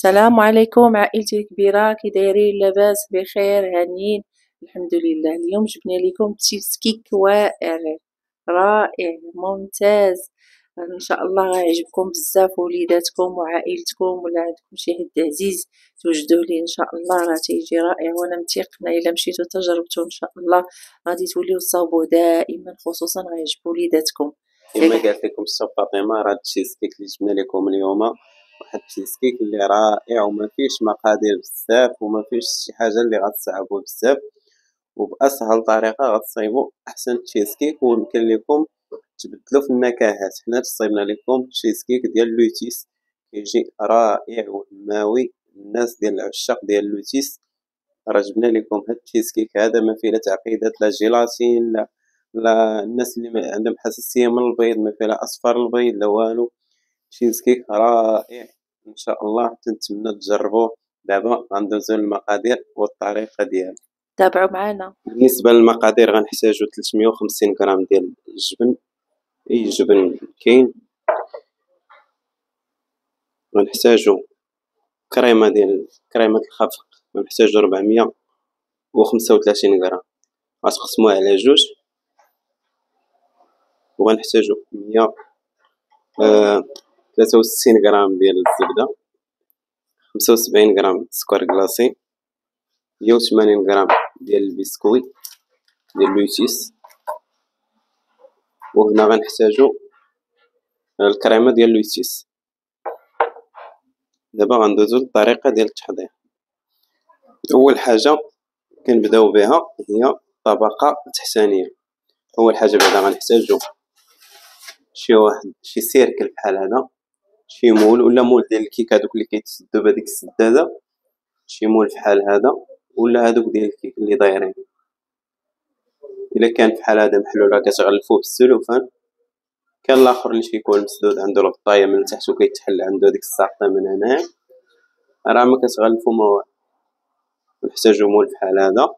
السلام عليكم عائلتي الكبيرة، كي دايرين؟ لاباس بخير هانيين الحمد لله. اليوم جبنا لكم تشيز كيك واعر رائع ممتاز، ان شاء الله غيعجبكم بزاف وليداتكم وعائلتكم ولا عندكم شي حد عزيز توجدوه ليه ان شاء الله راه تيجي رائع. وانا متيقنه الا مشيتو تجربتو ان شاء الله غادي توليو تصاوبوا دائما، خصوصا غيعجبوا وليداتكم. كما قالت لكم السي فاطمه، راه التشيز كيك اللي جبنا لكم اليوم واحد التشيز كيك اللي رائع وما فيش مقادير بزاف وما فيش شي حاجه اللي غتصعبوا بزاف، وباسهل طريقه غتصايبوا احسن تشيز كيك. ويمكن لكم تبدلوا في النكهات. حنا تصايبنا لكم تشيز كيك ديال لوتيس كيجي رائع وماوي. الناس ديال العشاق ديال لوتيس راه جبنا لكم هاد التشيز كيك هذا، ما فيه لا تعقيدات لا جيلاتين لا الناس اللي عندهم حساسيه من البيض، ما فيه لا اصفر البيض لا والو. تشيز كيك رائع ان شاء الله تنتمنى تجربوه. دابا غندوزو للمقادير والطريقه ديالها. تابعوا معنا. بالنسبه للمقادير غنحتاجو 350 غرام ديال الجبن، اي جبن كاين. غنحتاجو كريمه ديال كريمه الخفق، غنحتاجو 435 غرام، غتقسموها على جوج. وغنحتاجو 163 غرام ديال الزبده، 75 غرام سكر كلاصي، 180 غرام ديال البسكويت ديال لوتيس. وهنا غنحتاجو الكريمه ديال لوتيس. دابا غندوزو للطريقه ديال التحضير. اول حاجه كنبداو بها هي الطبقه التحتانيه. اول حاجه بعدا غنحتاجو شي سيركل بحال هذا، شي مول ولا مول ديال الكيك هذوك اللي كيتسدوا بهذيك السداده، شي مول بحال هذا ولا هذوك ديال الكيك اللي دايرين. الا كان بحال هذا محلول راه كتغلفوه بالسلوفان. كان الاخر اللي كيكون مسدود عنده الغطايه من تحت وكيتحل عنده ديك الساقطه من هنا، راه ما كتغلفو ما والو. نحتاجو مول بحال هذا.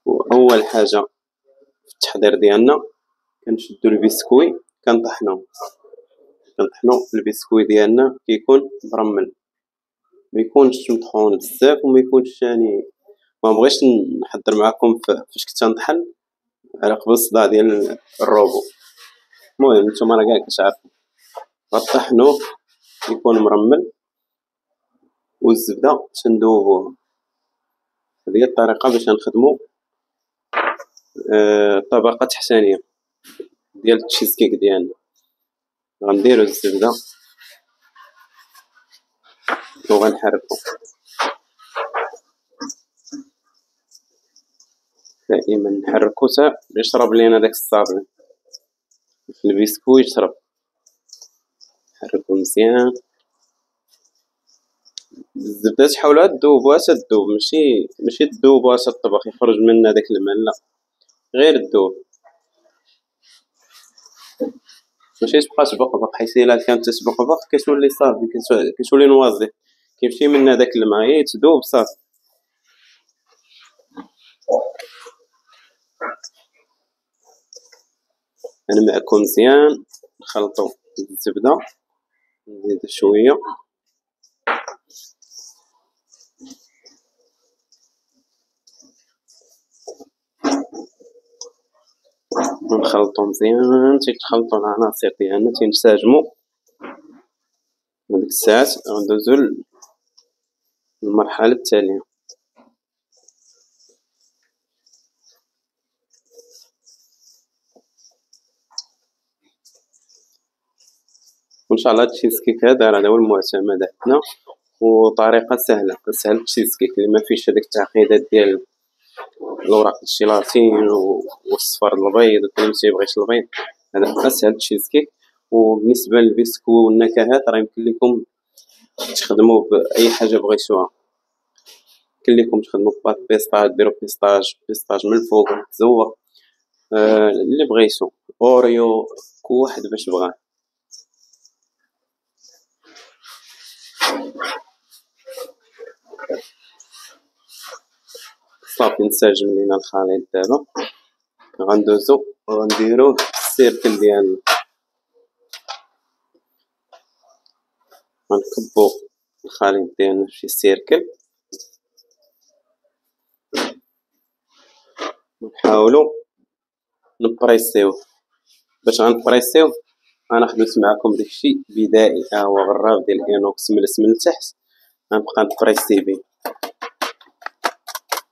واول حاجه في التحضير ديالنا كنشدو البسكوي كنطحنو البسكوي ديالنا كيكون مرمل، ما يكونش مطحون بزاف وما يكونش يعني. ما بغيتش نحضر معكم فاش كنت نطحن على قبل الصداع ديال الروبو. المهم نتوما راه كاع كتعرفوا غطحنوه يكون مرمل، والزبده تندوبوها. هذه هي الطريقه باش نخدموا طبقه تحتانيه ديال التشيز كيك ديالنا. غنديروا الزبده وغنحركو دائما، نحركو حتى يشرب لينا داك الصابون في البسكوي يشرب. نحركو مزيان. الزبده تحاولوا تذوبوها تذوب، ماشي تذوبوها حتى الطبق يخرج منها داك الماء، لا غير تذوب، ماشي تبقى تبقبق، حيت الا كانت تبقبق كتولي صافي، كتولي نوازي، كيمشي منها داك الماء تذوب صافي. نمعكو مزيان، نخلطو الزبده، نزيدو شويه ونخلطو مزيان. تيتخلطو العناصر ديالنا تينسجمو. وديك الساعات غندوزو للمرحله التاليه. وان شاء الله التشيز كيك هذا راه هو المعتمد عندنا، وطريقه سهله كتسهل التشيز كيك اللي ما فيش هذيك التعقيدات ديال الوراق الجيلاتين والصفر البيض وكل ما تيبغيش البيض. هذا اسهل تشيز كيك. وبالنسبه للبسكو والنكهات راه يمكن لكم تخدموا باي حاجه بغيتوها. يمكن لكم تخدموا بباط بيستاج، ديروا بيستاج من الفوق تزوق اللي بغيتو، اوريو كل واحد باش بغاه. صافي نسجم لينا الخليط. دابا غندوزو وغنديروه السيركل ديالنا. غنكبو الخليط ديالنا في سيركل، ونحاولو نبريسيوه. باش غنبريسيوه غنخدم معكم داكشي بدائي، ها هو غراف ديال الاينوكس ملس من التحت، غنبقى نبريسي به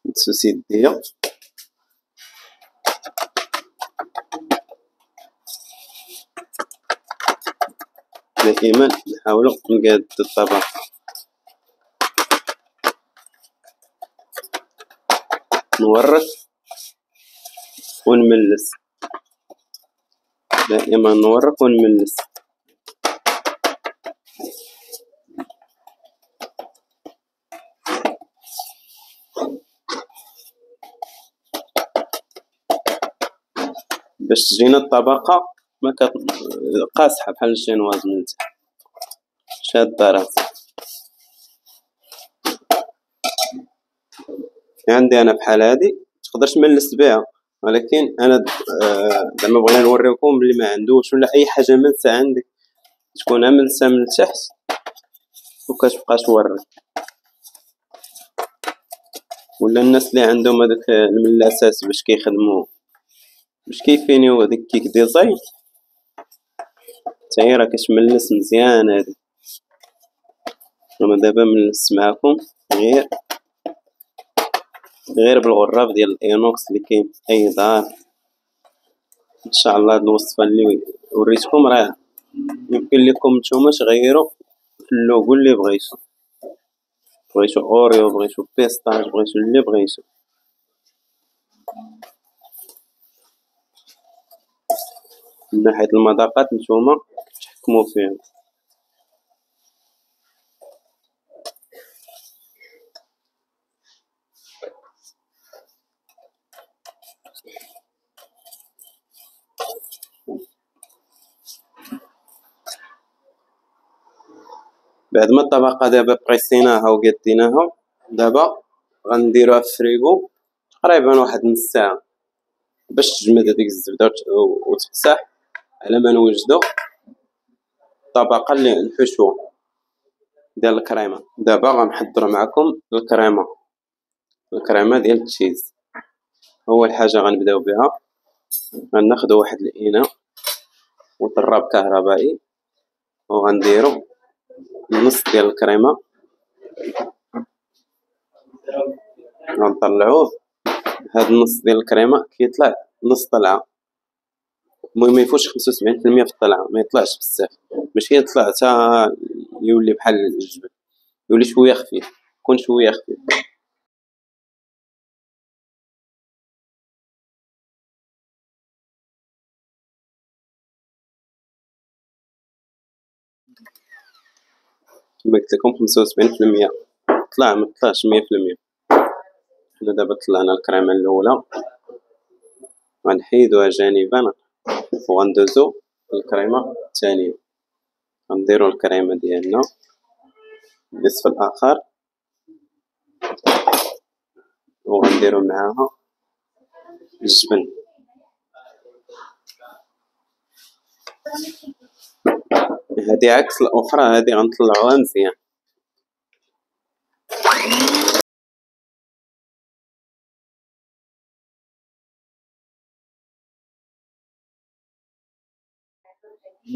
بسوس يديا. دائما نحاولو نقاد الطبق، نورك ونملس، دائما نورك ونملس. باش تجينا الطبقة ما قاصحة بحال الجينواز من تحت، شادة راسها. عندي انا بحال هادي تقدر تملس بها، ولكن انا زعما بغينا نوريكم اللي ما عندوش ولا اي حاجه ملسه عندك تكونها ملسه من التحت وكتبقى تورك، ولا الناس اللي عندهم هذاك الملاسات باش كيخدموا باش كيفينيو هذيك كيك ديزاين حتى هي راه كتملس مزيان. هادي انا دابا ملس معكم غير بالغراف ديال الاينوكس اللي كاين في اي دار. ان شاء الله هاد الوصفه اللي وريتكم راه يمكن لكم نتوما تغيروا في اللوغو اللي بغيتو اوريو، بغيتو بيستاج، بغيتو اللي بغيتو. من ناحيه المذاقات نتوما تحكموا فيهم. بعد ما الطبقه دابا بريسيناها وقديناها، دابا غنديروها في الفريغو تقريبا واحد نص ساعه باش تجمد هذيك الزبده وتقسح على ما نوجدو الطبقه اللي نحشوها ديال الكريمه. دابا غنحضر معكم الكريمه ديال التشيز. اول حاجه غنبداو بها غناخدو واحد الاناء وطراب كهربائي، وغنديرو نص ديال الكريمه، غنطلعوه. هاد النص ديال الكريمه كيطلع نص طلعه، المهم ما يفوتش 75% في الطلعه، ما يطلعش بزاف، ماشي يطلع حتى يولي بحال الجبل، يولي شويه خفيف، يكون شويه خفيف. كما قلت لكم 75% طلع، ما طلعش 100%. حنا دابا طلعنا الكريمه الاولى، غنحيدوها جانبا وغندوزو الكريمه الثانيه. غنديرو الكريمه ديالنا النصف الاخر وغنديرو معاها الجبن. هادي عكس الاخرى، هادي غنطلعوها مزيان.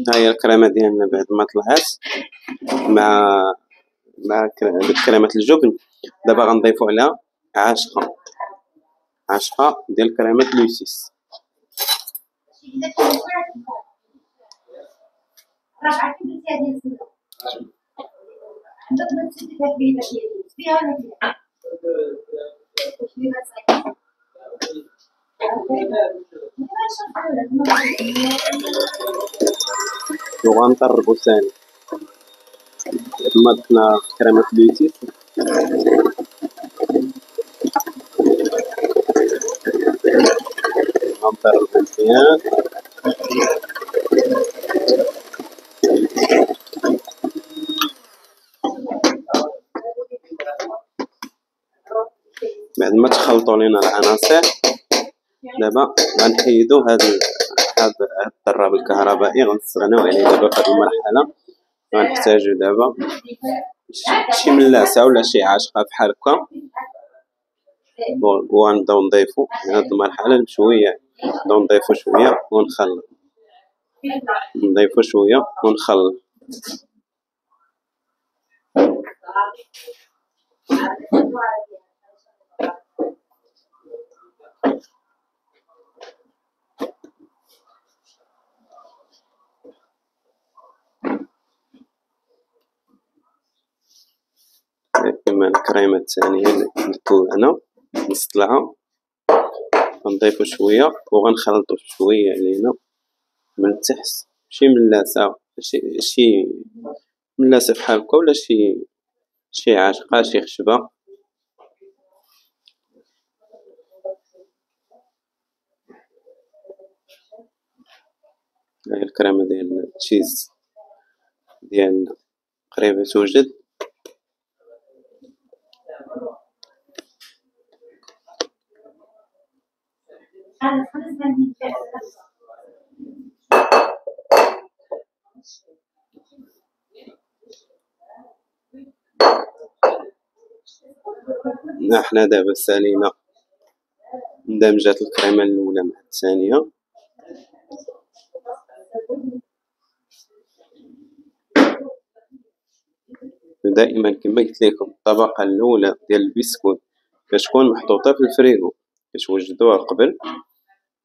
ها هي الكريمه ديالنا بعد ما طلعت مع كريمه الجبن. دابا غنضيفو عليها عشقه ديال كريمه لوسيس. وغنطربو ثاني بعد ما ضفنا كريمه لوسيس. غنطربو مزيان بعد ما تخلطوا لينا العناصر. دابا غنحيدو هاد الطراب الكهربائي، غنستغناو عليه دابا في هاد المرحله. غنحتاجو دابا شي ملاسة ولا شي عاشقة بحال هكا، وغنبداو نضيفو في هاد المرحلة بشوية، نبداو نضيفو شوية ونخلط، نضيفو شوية ونخلط. كما الكريمة الثانية اللي طلعنا نسطلعها، غنضيفو شوية وغنخلطو شوية علينا من التحت، شي ملاسة، شي ملاسة بحال هكا ولا شي عاشقة، شي خشبة. هاهي الكريمة ديال التشيز ديالنا قريبة توجد. حنا دابا سالينا اندمجات الكريمة الأولى مع الثانية، دائما كما قلت لكم الطبقة الأولى ديال البسكوت كتكون محطوطة في الفريغو، كتوجدوها قبل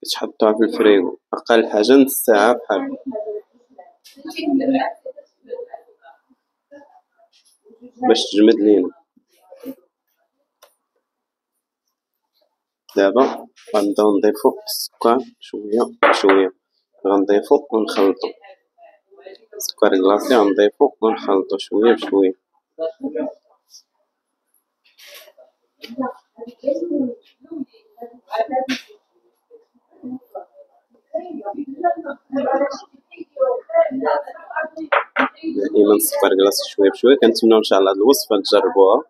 كتحطوها في الفريغو أقل حاجة نص ساعة بحال باش تجمد لينا. دابا غنبداو نضيفو السكر شوية بشوية، غنضيفو ونخلطو السكر كلاصي، غنضيفو ونخلطو شوية بشوية. دائما السكر كلاصي شوية بشوية. كنتمنى ان شاء الله هاد الوصفة تجربوها،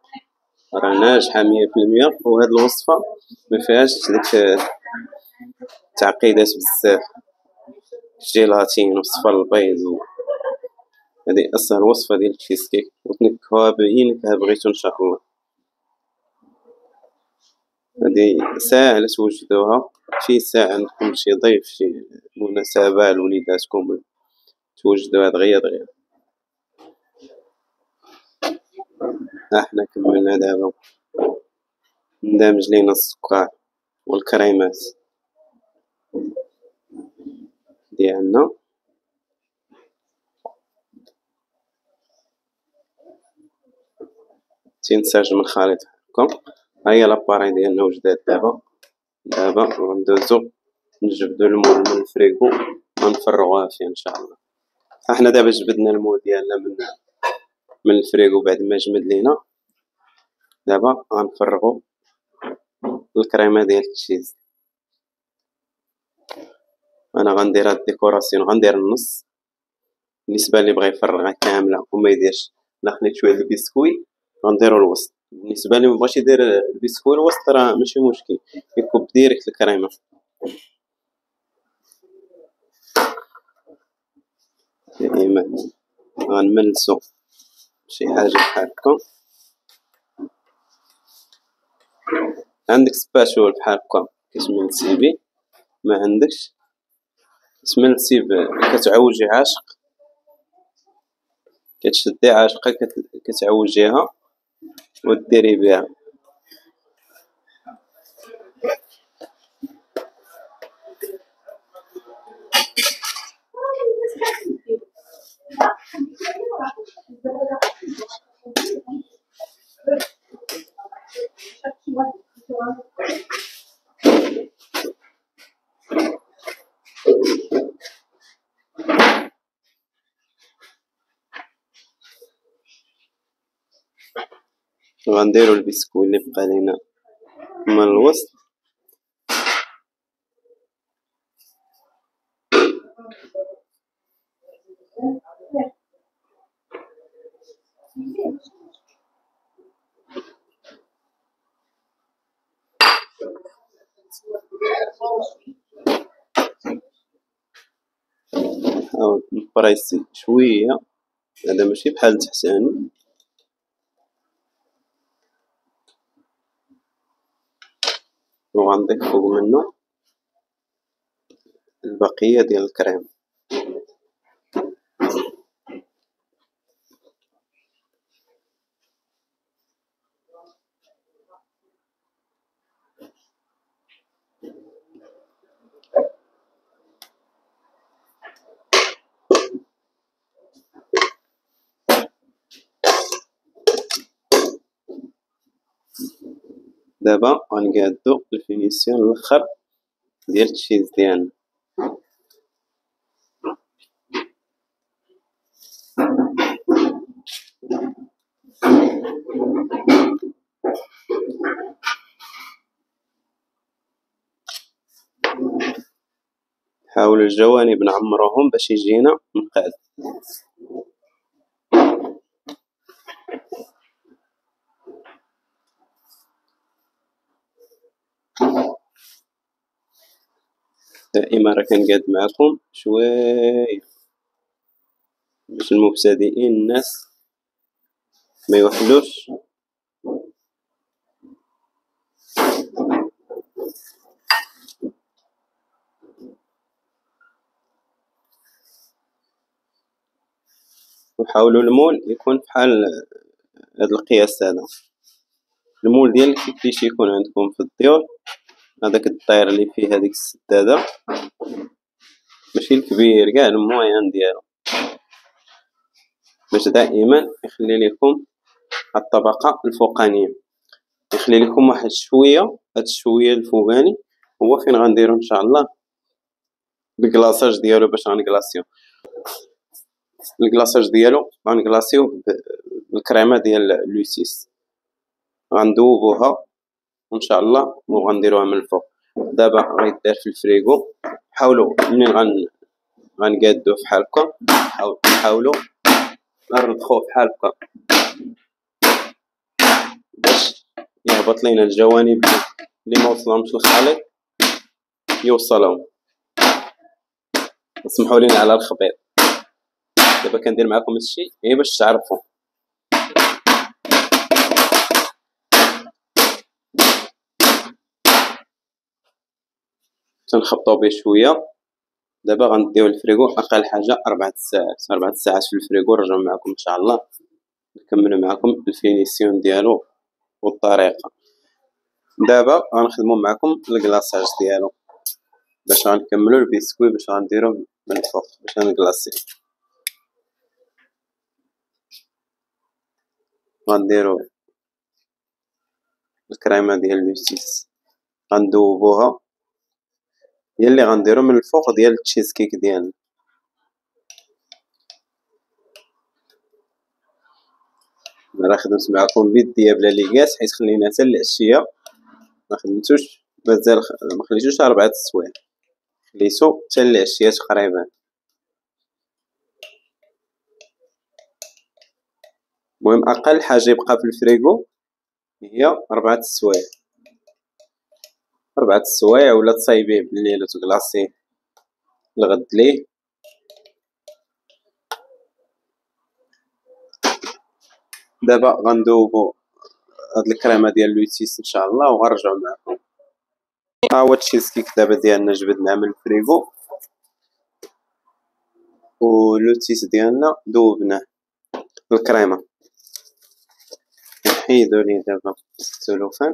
راه ناجحة 100%، وهاد الوصفة مفيهاش ديك التعقيدات بزاف، الجيلاتين وصفة البيض هذه أسهل وصفة ديال التشيز كيك، وتنكهوها بأي نكهة بغيتو إن شاء الله. هذه ساهلة توجدوها في ساعة، عندكم شي ضيف، شي مناسبة لوليداتكم، توجدوها دغيا دغيا. حنا كملنا دابا ندمج لينا السكر والكريمات ديالنا، تينسجم الخليط هكا. هاهي لاباري ديالنا وجدات. دابا غندوزو نجبدو المول من الفريغو ونفرغوها فيه ان شاء الله. احنا دابا جبدنا المول ديالنا من الفريغو بعد ما جمد لينا. دابا غنفرغو الكريمه ديال التشيز. انا غندير هاد الديكوراسيون، غندير النص بالنسبه اللي بغى يفرغها كامله وما يديرش، لا خليت شويه البسكوي غنديرو الوسط. بالنسبه اللي مبغاش يدير البسكوي الوسط راه ماشي مشكل، يكب ديريكت الكريمه. دائما غنملسو شي حاجه بحال هكا. عندك سباشول بحال هكا كتملسي بيه، ما عندكش تملسي كتعوجي عاشق، كتشدي عاشقه كتعوجيها وديري بها. غنديرو البسكوي اللي بقى لينا من الوسط. نحاول نبريسي شويه، هذا ماشي بحال التحتاني، وغنضيف فوق منه البقية ديال الكريم. دابا غنقادو الفينيسيون الاخر ديال التشيز ديالنا. حاولوا الجوانب نعمروهم باش يجينا مقاد. دائما راه كنقاد معكم شويه باش المبتدئين الناس ما يوحلوش. وحاولوا المول يكون بحال هاد القياس هذا. المول ديال كيفاش يكون عندكم في الديور، هذاك الداير اللي فيه هذيك السداده، ماشي الكبير كاع، الموين ديالو، باش دائما يخلي لكم الطبقه الفوقانيه، يخلي لكم واحد شويه. هاد الشويه الفوقاني هو فين غنديرو ان شاء الله الكلاصاج ديالو. باش غنكلاصيو الكلاصاج ديالو، غنكلاصيو بالكريمه ديال لوسيس، غندوبوها ان شاء الله وغنديروها من الفوق. دابا غيدار في الفريغو. حاولوا منين غنقادو بحال هكا، نحاولوا نرضخوه بحال هكا باش يهبط لينا الجوانب اللي ما وصلهمش الخليط يوصلهم. اسمحوا لينا على الخبيط. دابا كندير معكم هادشي غير باش تعرفوا. تنخبطوا به شويه. دابا غنديو الفريغو اقل حاجه 4 ساعات. 4 ساعات في الفريغو، نرجعوا معكم ان شاء الله نكملوا معكم الفينيسيون ديالو والطريقه. دابا غنخدموا معكم الكلاصاج ديالو باش غنكملوا البسكوي باش غنديروه من الفوق باش غنكلاصيه. غنديروا الكريمه ديال لوسيس، غندوبوها، هي اللي غنديرو من الفوق ديال التشيز كيك ديالنا. راه خدمت معكم بيديا بلا ليكاس، حيت خلينا حتى العشيه، ما خدمتوش مازال، ما خليتوش 4 السوايع، خليتو حتى العشيه تقريبا. المهم اقل حاجه يبقى في الفريغو هي 4 السوايع. 4 السوايع، ولا تصايبيه بالليل وتكلاصيه الغد ليه. دابا غندوبو هاد الكريمه ديال لوتيس ان شاء الله وغنرجعو معكم. ها هو التشيز كيك دابا ديالنا جبدناه من الفريغو، ولوتيس ديالنا دوبناه بالكريمه. نحيدو ليه دابا السلوفان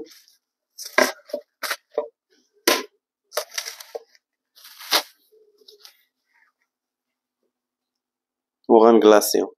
وغنكلاصيو.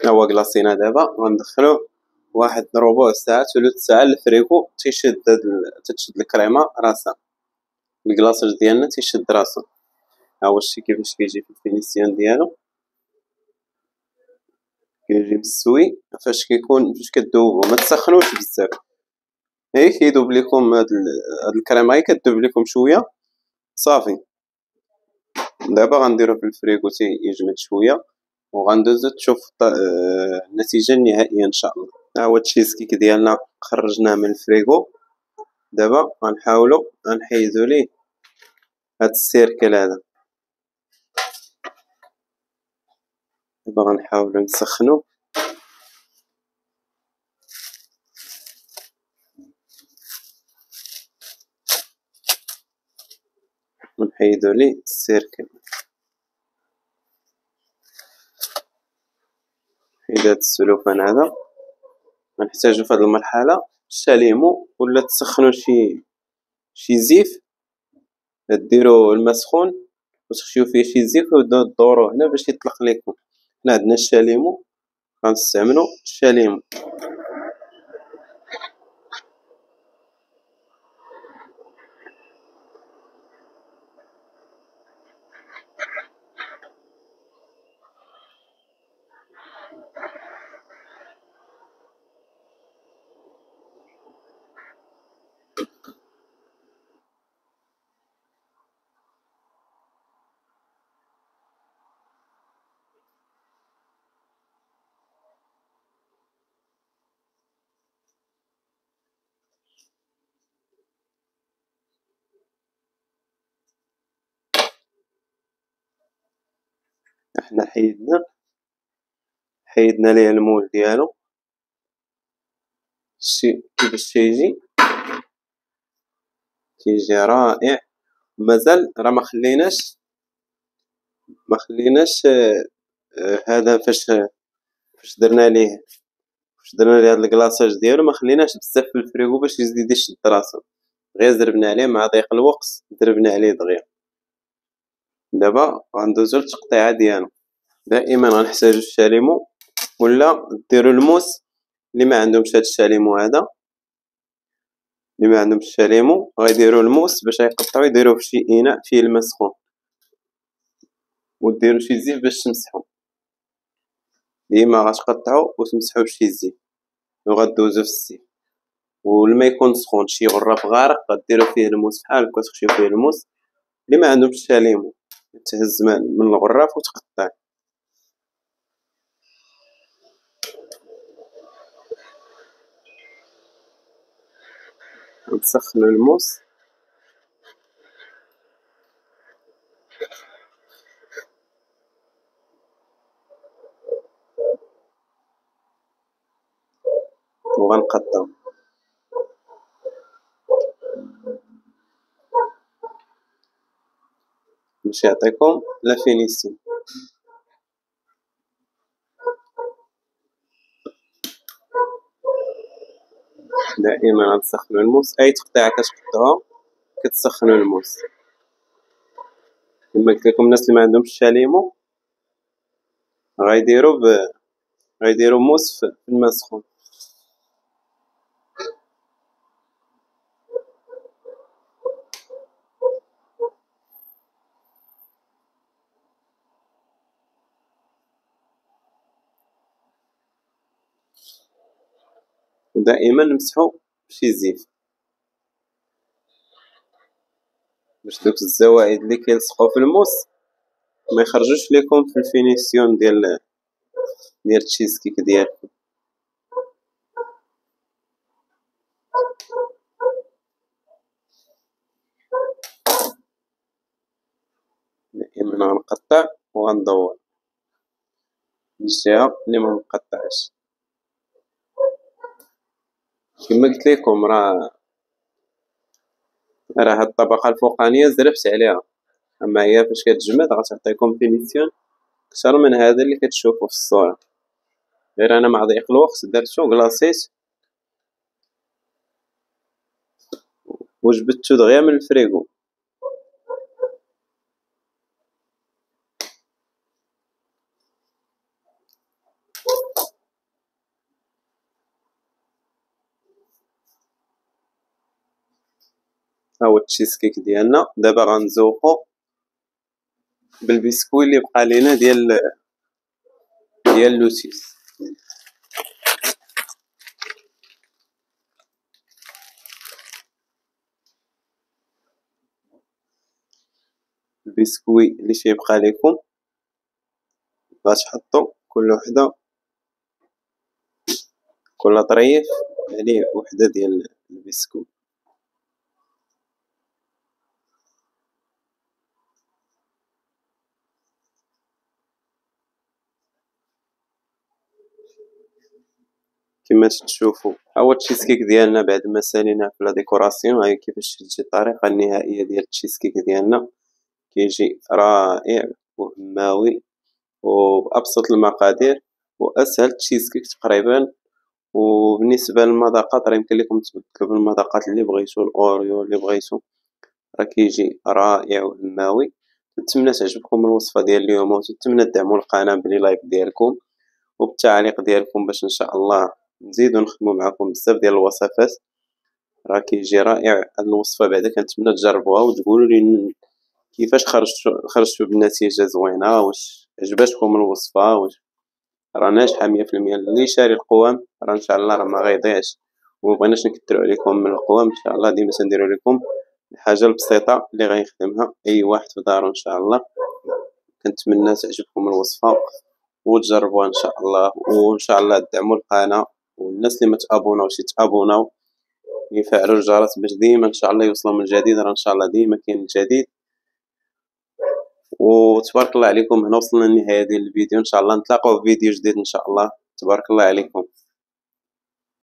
ها هو كلاصينا. دابا غندخلوه واحد ربع ساعة ثلث ساعة للفريغو تتشد الكريمة راسها، الكلاصاج ديالنا تيشد راسو. ها هو الشكل كيفاش كيجي في الفينيسيون ديالو، كيجي مستوي. فاش كدوبو ما تسخنوش بزاف، هي كيدوب ليكم هاد الكريم، غير كدوب ليكم شويه صافي. دابا غنديروه في الفريغو يجمد شويه، وغندوزو تشوف النتيجه النهائيه ان شاء الله. ها هو التشيز كيك ديالنا خرجناه من الفريغو. دابا غنحاولو غنحيدو ليه هاد السيركل هذا. دابا غنحاولو نسخنو، ونحيدو ليه السيركل. حيد هاد السلوفان هذا. غنحتاجو في هاد المرحلة الشاليمو، ولا تسخنو شي زيف، ديرو الماء سخون وتخشيو فيه شي زيف ودوروه هنا باش يطلق ليكم. حنا عندنا الشاليمو، غنستعملو الشاليمو. حنا حيدنا ليه المول ديالو. كيفاش تيجي رائع. مازال راه ما خليناش هذا فاش درنا ليه هاد الكلاصاج ديالو، ما خليناش بزاف في الفريغو باش يزيد يشد راسو، غير زربنا عليه مع ضيق الوقت، زربنا عليه دغيا. دابا غندوزو للتقطيعه ديالو. دائما غنحتاجو الشاليمو، ولا ديروا الموس اللي ما عندهمش هاد الشاليمو هذا. اللي ما عندهمش الشاليمو غيديروا الموس باش يقطعوا، يديروه في شي اناء فيه الماء سخون، وديروا شي زيت باش تمسحوا. ديما غتقطعوا وتمسحوا بشي زيت وغدوزو في الزيت، والماء يكون سخون. شي غراف غارق غديروا فيه الموس بحال هكا، تخشيو فيه الموس. اللي ما عندهمش الشاليمو تهز من الغراف وتقطع. نسخنوا الموس، وغنقطعو باش يعطيكم لا فينيسيون. دائما غتسخنوا الموس، اي تقطيعه كتقطعوها كتسخنوا الموس. كما قلت لكم، الناس اللي ما عندهمش الشاليمو غيديروا موس في الماء سخون. ودائما نمسحو بشي زيت باش دوك الزوائد اللي كيلصقوا في الموس ما يخرجوش لكم في الفينيسيون ديال التشيز كيك ديالكم. دائما غنقطع وغندور الجهه اللي ما مقطعش. كما قلت لكم، راه هاد الطبقه الفوقانيه زربت عليها، اما هي فاش كتجمد غتعطيكم فينيسيون اكثر من هذا اللي كتشوفوا في الصوره. غير انا مع ضيق الوقت درتو كلاصيت وجبدتو دغيا من الفريغو. ها هو التشيز كيك ديالنا. دابا غنزوقو بالبسكوي اللي بقى لينا ديال لوتيس. البسكوي اللي تيبقى لكم غتحطو كل وحدة كل طريف عليه وحدة ديال البسكوي. كما تشوفوا هو التشيزكيك ديالنا بعد ما ساليناه في لا ديكوراسيون. هاهي كيفاش تجي الطريقة النهائية ديال التشيزكيك ديالنا، كيجي رائع وهماوي وبأبسط المقادير وأسهل تشيزكيك تقريبا. وبالنسبة للمذاقات راه يمكن لكم تبدلوا بالمذاقات اللي بغيتو، الأوريو اللي بغيتو، راه كيجي رائع وهماوي. نتمنى تعجبكم الوصفة ديال اليوم، ونتمنى دعموا القناة بلي لايك ديالكم وبالتعليق ديالكم باش ان شاء الله نزيدو نخدمو معكم بزاف ديال الوصفات. راه كيجي رائع هاد الوصفة، بعدا كنتمنى تجربوها وتقولوا لي كيفاش خرجتوا بنتيجة زوينة، واش عجبتكم الوصفة، واش راه ناجحة 100%. اللي شاري القوام راه ان شاء الله راه ما غيضيعش، ومبغيناش نكثروا عليكم من القوام. ان شاء الله ديما تنديرو لكم الحاجة البسيطة اللي غيخدمها اي واحد في دارو ان شاء الله. كنتمنى تعجبكم الوصفة وتجربوها ان شاء الله، وان شاء الله دعموا القناة، والناس اللي ما تابوناوش يتابوناو، يفعلوا الجرس باش ديما ان شاء الله يوصلوا من الجديد. راه ان شاء الله ديما كاين الجديد. وتبارك الله عليكم، هنا وصلنا للنهاية ديال الفيديو. ان شاء الله نتلاقاو في فيديو جديد ان شاء الله. تبارك الله عليكم.